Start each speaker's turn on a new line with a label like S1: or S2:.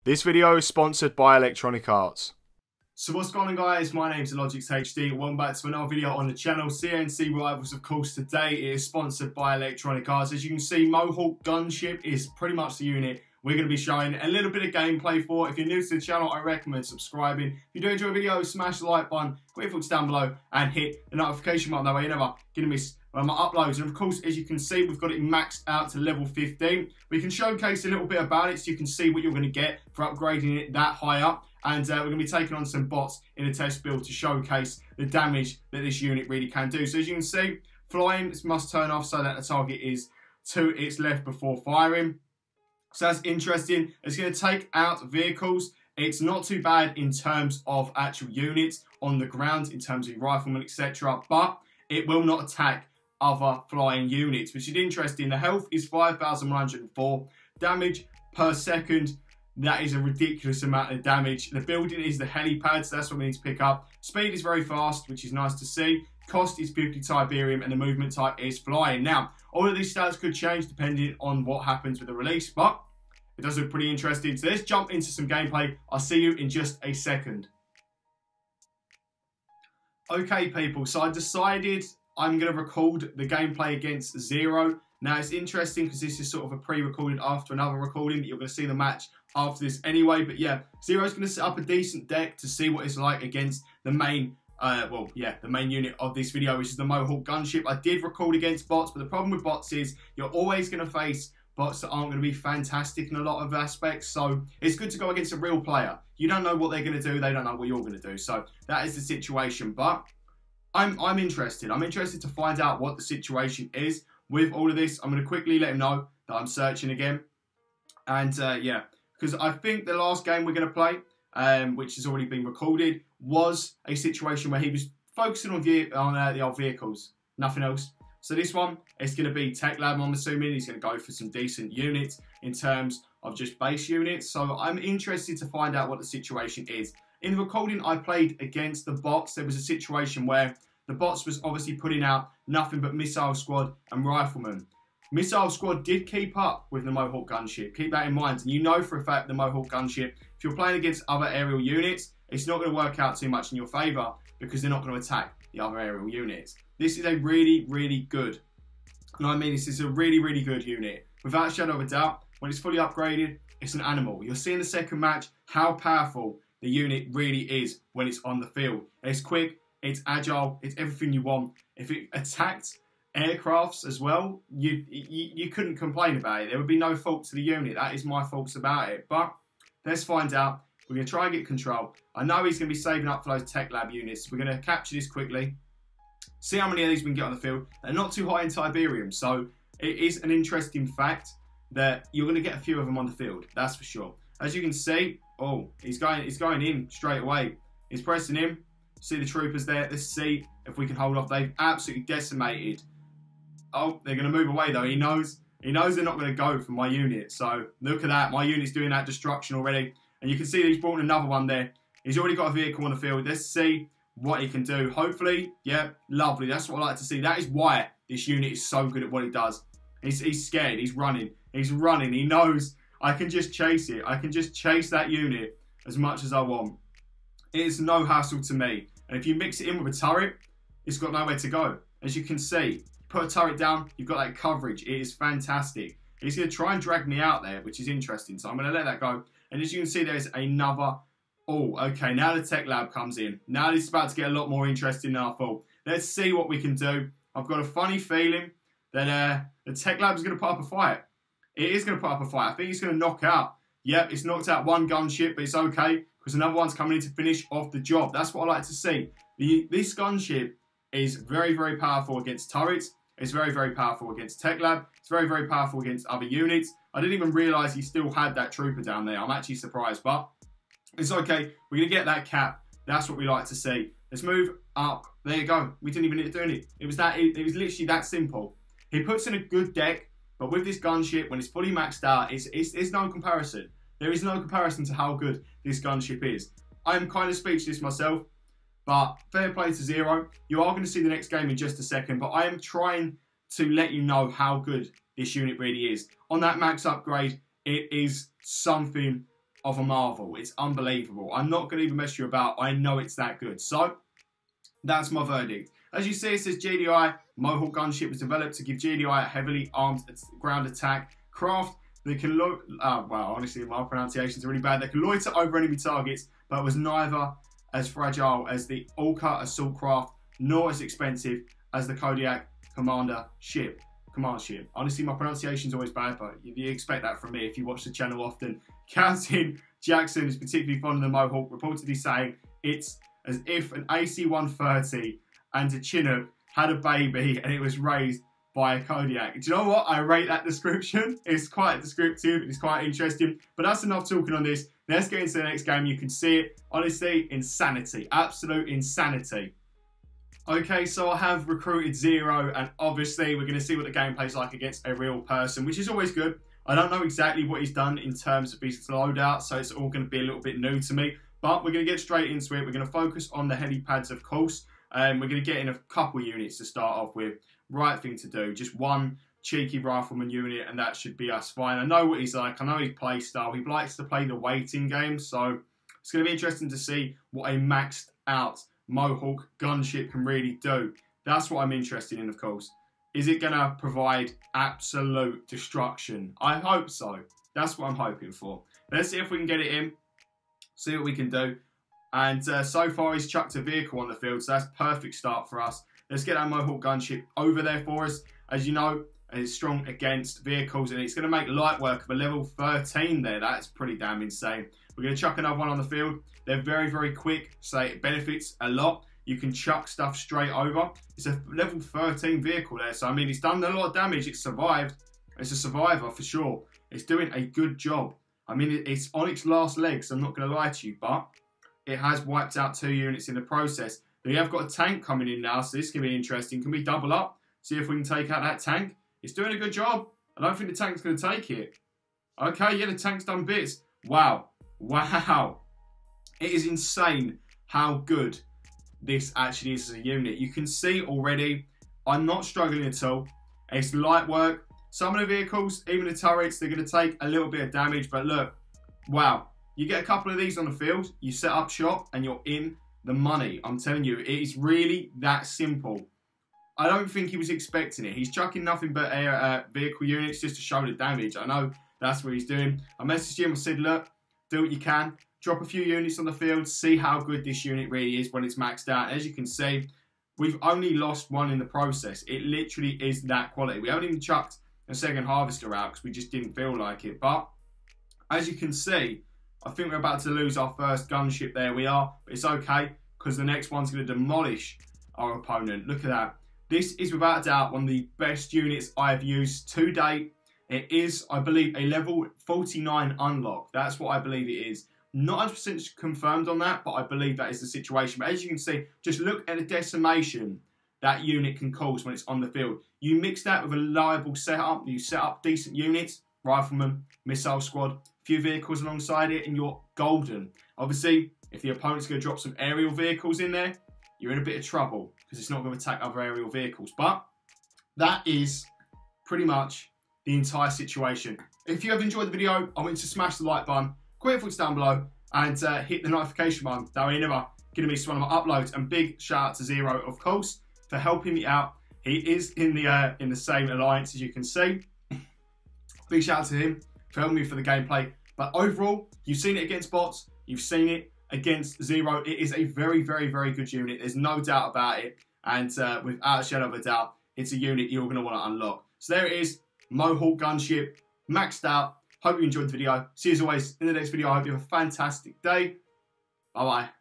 S1: This video is sponsored by Electronic Arts.
S2: So what's going on, guys? My name's Logix HD. Welcome back to another video on the channel. CNC Rivals, of course. Today it is sponsored by Electronic Arts. As you can see, Mohawk Gunship is pretty much the unit we're going to be showing a little bit of gameplay for. If you're new to the channel, I recommend subscribing. If you do enjoy a video, smash the like button, put your thoughts down below, and hit the notification button. That way you're never going to miss my uploads. And of course, as you can see, we've got it maxed out to level 15. We can showcase a little bit about it so you can see what you're going to get for upgrading it that high up. And we're going to be taking on some bots in a test build to showcase the damage that this unit really can do. So as you can see, flying must turn off so that the target is to its left before firing. So that's interesting. It's going to take out vehicles. It's not too bad in terms of actual units on the ground, in terms of riflemen, etc. But it will not attack other flying units, which is interesting. The health is 5,104. Damage per second. That is a ridiculous amount of damage. The building is the helipad, so that's what we need to pick up. Speed is very fast, which is nice to see. Cost is 50 Tiberium, and the movement type is flying. Now, all of these stats could change depending on what happens with the release, but it does look pretty interesting. So let's jump into some gameplay. I'll see you in just a second. Okay, people, so I decided I'm going to record the gameplay against Zero. Now, it's interesting because this is sort of a pre-recorded after another recording, but you're going to see the match after this anyway. But yeah, Zero's going to set up a decent deck to see what it's like against the main, the main unit of this video, which is the Mohawk Gunship. I did record against bots, but the problem with bots is you're always going to face bots that aren't going to be fantastic in a lot of aspects. So it's good to go against a real player. You don't know what they're going to do. They don't know what you're going to do. So that is the situation. But I'm interested. I'm interested to find out what the situation is with all of this. I'm going to quickly let him know that I'm searching again. And yeah, because I think the last game we're going to play, which has already been recorded, was a situation where he was focusing on the old vehicles, nothing else. So this one, it's going to be Tech Lab, I'm assuming. He's going to go for some decent units in terms of just base units. So I'm interested to find out what the situation is. In the recording I played against the bots, there was a situation where the bots was obviously putting out nothing but Missile Squad and Riflemen. Missile Squad did keep up with the Mohawk Gunship. Keep that in mind. And you know for a fact the Mohawk Gunship, if you're playing against other aerial units, it's not going to work out too much in your favour because they're not going to attack the other aerial units. This is a really, really good, you know what I mean? This is a really, really good unit. Without a shadow of a doubt, when it's fully upgraded, it's an animal. You'll see in the second match how powerful the unit really is when it's on the field. It's quick, it's agile, it's everything you want. If it attacked aircrafts as well, you couldn't complain about it. There would be no fault to the unit. That is my faults about it. But let's find out. We're going to try and get control. I know he's going to be saving up for those Tech Lab units. We're going to capture this quickly. See how many of these we can get on the field. They're not too high in Tiberium, so it is an interesting fact that you're going to get a few of them on the field. That's for sure. As you can see, oh, he's going in straight away. He's pressing him. See the troopers there. Let's see if we can hold off. They've absolutely decimated. Oh, they're going to move away though. He knows they're not going to go for my unit. So look at that. My unit's doing that destruction already. And you can see that he's brought another one there. He's already got a vehicle on the field. Let's see what he can do. Hopefully, yeah, lovely. That's what I like to see. That is why this unit is so good at what it does. He's scared. He's running. He's running. He knows I can just chase it. I can just chase that unit as much as I want. It is no hassle to me. And if you mix it in with a turret, it's got nowhere to go. As you can see, put a turret down, you've got that coverage. It is fantastic. He's going to try and drag me out there, which is interesting. So I'm going to let that go. And as you can see, there's another. Oh, okay. Now the Tech Lab comes in. Now this is about to get a lot more interesting than I thought. Let's see what we can do. I've got a funny feeling that the Tech Lab is going to put up a fight. It is going to put up a fight. I think it's going to knock out. Yep, it's knocked out one gunship, but it's okay because another one's coming in to finish off the job. That's what I like to see. This gunship is very, very powerful against turrets. It's very, very powerful against Tech Lab. It's very, very powerful against other units. I didn't even realise he still had that trooper down there. I'm actually surprised, but it's okay. We're going to get that cap. That's what we like to see. Let's move up. There you go. We didn't even need to do it. It was literally that simple. He puts in a good deck, but with this gunship, when it's fully maxed out, it's no comparison. There is no comparison to how good this gunship is. I'm kind of speechless myself, but fair play to Zero. You are going to see the next game in just a second, but I am trying to let you know how good this unit really is. On that max upgrade, it is something of a marvel. It's unbelievable. I'm not going to even mess you about. I know it's that good. So, that's my verdict. As you see, it says GDI Mohawk Gunship was developed to give GDI a heavily armed ground attack craft. They can well, honestly, my pronunciations are really bad. They can loiter over enemy targets, but was neither as fragile as the Orca Assault Craft, nor as expensive as the Kodiak Command Ship. Honestly, my pronunciation's always bad, but you expect that from me if you watch the channel often. Captain Jackson is particularly fond of the Mohawk, reportedly saying it's as if an AC-130 and a Chinook had a baby and it was raised by a Kodiak. Do you know what? I rate that description. It's quite descriptive. It's quite interesting. But that's enough talking on this. Let's get into the next game. You can see it. Honestly, insanity. Absolute insanity. Okay, so I have recruited Zero, and obviously we're going to see what the gameplay's like against a real person, which is always good. I don't know exactly what he's done in terms of his loadout, so it's all going to be a little bit new to me. But we're going to get straight into it. We're going to focus on the helipads, of course. We're going to get in a couple units to start off with. Right thing to do. Just one cheeky rifleman unit, and that should be us fine. I know what he's like. I know his play style. He likes to play the waiting game, so it's going to be interesting to see what a maxed out Mohawk gunship can really do. That's what I'm interested in, of course. Is it going to provide absolute destruction? I hope so. That's what I'm hoping for. Let's see if we can get it in. See what we can do. And so far, he's chucked a vehicle on the field, so that's a perfect start for us. Let's get that Mohawk gunship over there for us. As you know, it's strong against vehicles, and it's going to make light work of a level 13 there. That's pretty damn insane. We're going to chuck another one on the field. They're very, very quick, so it benefits a lot. You can chuck stuff straight over. It's a level 13 vehicle there, so I mean, it's done a lot of damage. It's survived. It's a survivor for sure. It's doing a good job. I mean, it's on its last legs, I'm not going to lie to you, but it has wiped out 2 units in the process. We have got a tank coming in now, so this can be interesting. Can we double up? See if we can take out that tank. It's doing a good job. I don't think the tank's going to take it. Okay, yeah, the tank's done bits. Wow. Wow. It is insane how good this actually is as a unit. You can see already, I'm not struggling at all. It's light work. Some of the vehicles, even the turrets, they're going to take a little bit of damage. But look, wow. You get a couple of these on the field, you set up shop, and you're in the money. I'm telling you, it is really that simple. I don't think he was expecting it. He's chucking nothing but air vehicle units just to show the damage. I know that's what he's doing. I messaged him and said, look, do what you can. Drop a few units on the field. See how good this unit really is when it's maxed out. As you can see, we've only lost 1 in the process. It literally is that quality. We haven't even chucked a second harvester out because we just didn't feel like it. But as you can see, I think we're about to lose our first gunship. There we are. But it's okay because the next one's going to demolish our opponent. Look at that. This is without a doubt one of the best units I've used to date. It is, I believe, a level 49 unlock. That's what I believe it is. Not 100% confirmed on that, but I believe that is the situation. But as you can see, just look at the decimation that unit can cause when it's on the field. You mix that with a reliable setup. You set up decent units, Riflemen, Missile Squad, a few vehicles alongside it, and you're golden. Obviously, if the opponent's going to drop some aerial vehicles in there, you're in a bit of trouble because it's not going to attack other aerial vehicles. But that is pretty much the entire situation. If you have enjoyed the video, I want you to smash the like button, comment your thoughts down below, and hit the notification button. That way you're never going to miss one of my uploads. And big shout out to Zero, of course, for helping me out. He is in the same alliance, as you can see. Big shout out to him for helping me for the gameplay. But overall, you've seen it against bots. You've seen it against Zero. It is a very, very, very good unit. There's no doubt about it. And without a shadow of a doubt, it's a unit you're going to want to unlock. So there it is. Mohawk Gunship, maxed out. Hope you enjoyed the video. See you as always in the next video. I hope you have a fantastic day. Bye-bye.